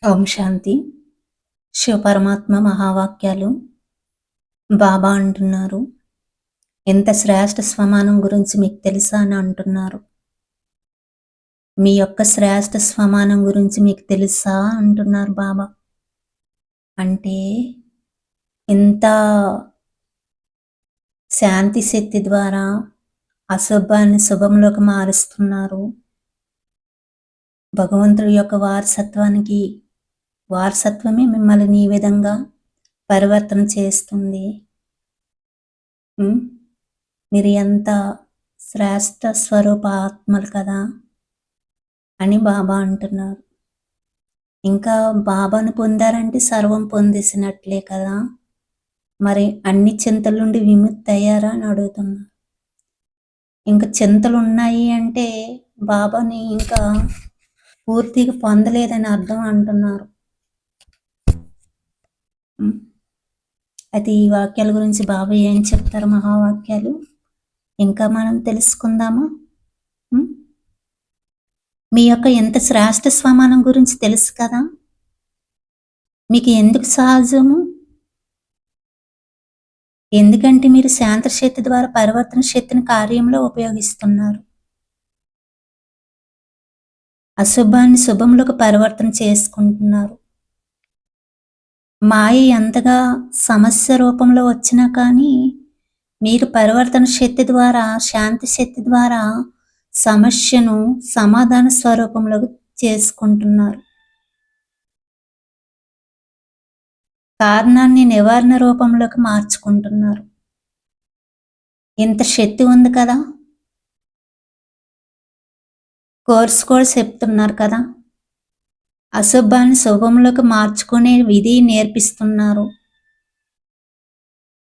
ఓం శాంతి. శివపరమాత్మ మహావాక్యాలు. బాబా అంటున్నారు, ఎంత శ్రేష్ఠ స్వమానం గురించి మీకు తెలుసా అని అంటున్నారు. మీ యొక్క శ్రేష్ఠ స్వమానం గురించి మీకు తెలుసా అంటున్నారు బాబా. అంటే ఎంత శాంతి శక్తి ద్వారా అశుభాన్ని శుభంలోకి మారుస్తున్నారు. భగవంతుడి యొక్క వారసత్వమే మిమ్మల్ని ఈ విధంగా పరివర్తన చేస్తుంది. మీరు ఎంత శ్రేష్ఠ స్వరూప ఆత్మలు కదా అని బాబా అంటున్నారు. ఇంకా బాబాను పొందారంటే సర్వం పొందేసినట్లే కదా. మరి అన్ని చింతల నుండి విముక్తి అయ్యారా అని అడుగుతున్నారు. ఇంకా చింతలు ఉన్నాయి అంటే బాబాని ఇంకా పూర్తిగా పొందలేదని అర్థం అంటున్నారు. అయితే ఈ వాక్యాల గురించి బాబా ఏం చెప్తారు, మహావాక్యాలు ఇంకా మనం తెలుసుకుందామా. మీ యొక్క ఎంత శ్రేష్ఠ స్వమానం గురించి తెలుసు కదా. మీకు ఎందుకు సహజము? ఎందుకంటే మీరు శాంత శక్తి ద్వారా పరివర్తన శక్తిని కార్యంలో ఉపయోగిస్తున్నారు. అశుభాన్ని శుభంలోకి పరివర్తన చేసుకుంటున్నారు. మాయ ఎంతగా సమస్య రూపంలో వచ్చినా కానీ మీరు పరివర్తన శక్తి ద్వారా, శాంతి శక్తి ద్వారా సమస్యను సమాధాన స్వరూపంలోకి చేసుకుంటున్నారు. కారణాన్ని నివారణ రూపంలోకి మార్చుకుంటున్నారు. ఇంత శక్తి ఉంది కదా. కోర్స్ కూడా చెప్తున్నారు కదా. అశుభాన్ని శుభంలోకి మార్చుకునే విధి నేర్పిస్తున్నారు.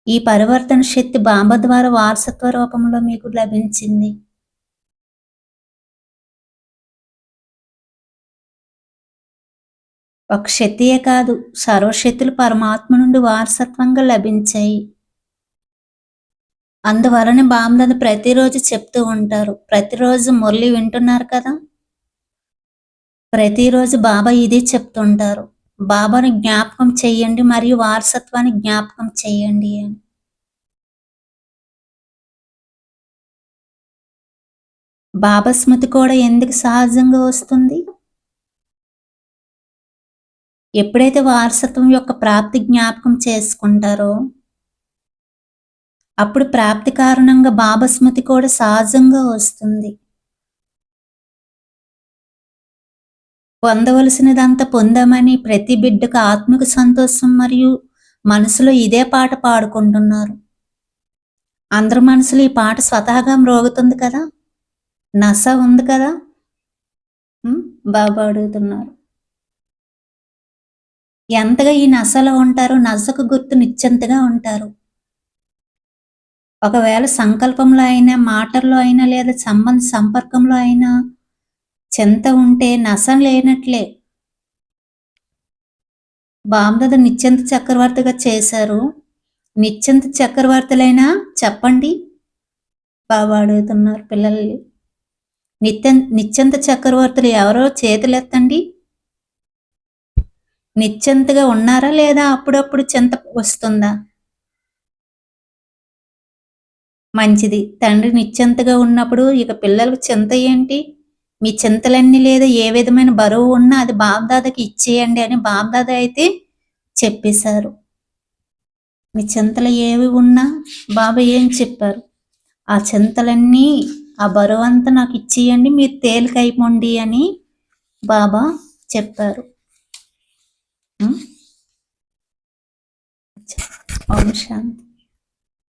ఈ పరివర్తన శక్తి బాబా ద్వారా వారసత్వ రూపంలో మీకు లభించింది. ఒక శక్తియే కాదు, సర్వశక్తులు పరమాత్మ నుండి వారసత్వంగా లభించాయి. అందువలన బాబాను ప్రతిరోజు చెప్తూ ఉంటారు. ప్రతిరోజు మురళి వింటున్నారు కదా. ప్రతిరోజు బాబా ఇదే చెప్తుంటారు, బాబాను జ్ఞాపకం చెయ్యండి మరియు వారసత్వాన్ని జ్ఞాపకం చెయ్యండి అని. బాబా స్మృతి కూడా ఎందుకు సహజంగా వస్తుంది? ఎప్పుడైతే వారసత్వం యొక్క ప్రాప్తి జ్ఞాపకం చేసుకుంటారో అప్పుడు ప్రాప్తి కారణంగా బాబా స్మృతి కూడా సహజంగా వస్తుంది. పొందవలసినదంతా పొందామని ప్రతి బిడ్డకు ఆత్మిక సంతోషం మరియు మనసులో ఇదే పాట పాడుకుంటున్నారు. అందరి మనసులో ఈ పాట స్వతహాగా మ్రోగుతుంది కదా. నస ఉంది కదా. బాబా అడుగుతున్నారు, ఎంతగా ఈ నసలో ఉంటారో నసకు గుర్తు నిశ్చింతగా ఉంటారు. ఒకవేళ సంకల్పంలో అయినా, మాటల్లో అయినా, లేదా సంపర్కంలో అయినా చింత ఉంటే నశం లేనట్లే. బామ్దాద నిశ్చింత చక్రవర్తిగా చేశారు. నిశ్చింత చక్రవర్తులైనా చెప్పండి, బాబా అడుగుతున్నారు పిల్లల్ని. నిశ్చింత చక్రవర్తులు ఎవరో చేతులెత్తండి. నిశ్చింతగా ఉన్నారా లేదా అప్పుడప్పుడు చింత వస్తుందా? మంచిది. తండ్రి నిశ్చింతగా ఉన్నప్పుడు ఇక పిల్లలకు చింత ఏంటి? మీ చింతలన్నీ లేదా ఏ విధమైన బరువు ఉన్నా అది బాబ్దాదాకి ఇచ్చేయండి అని బాబ్దాదా అయితే చెప్పేశారు. మీ చింతలు ఏవి ఉన్నా బాబా ఏం చెప్పారు? ఆ చింతలన్నీ, ఆ బరువు అంతా నాకు ఇచ్చేయండి, మీరు తేలికైపోండి అని బాబా చెప్పారు. ఓం శాంతి.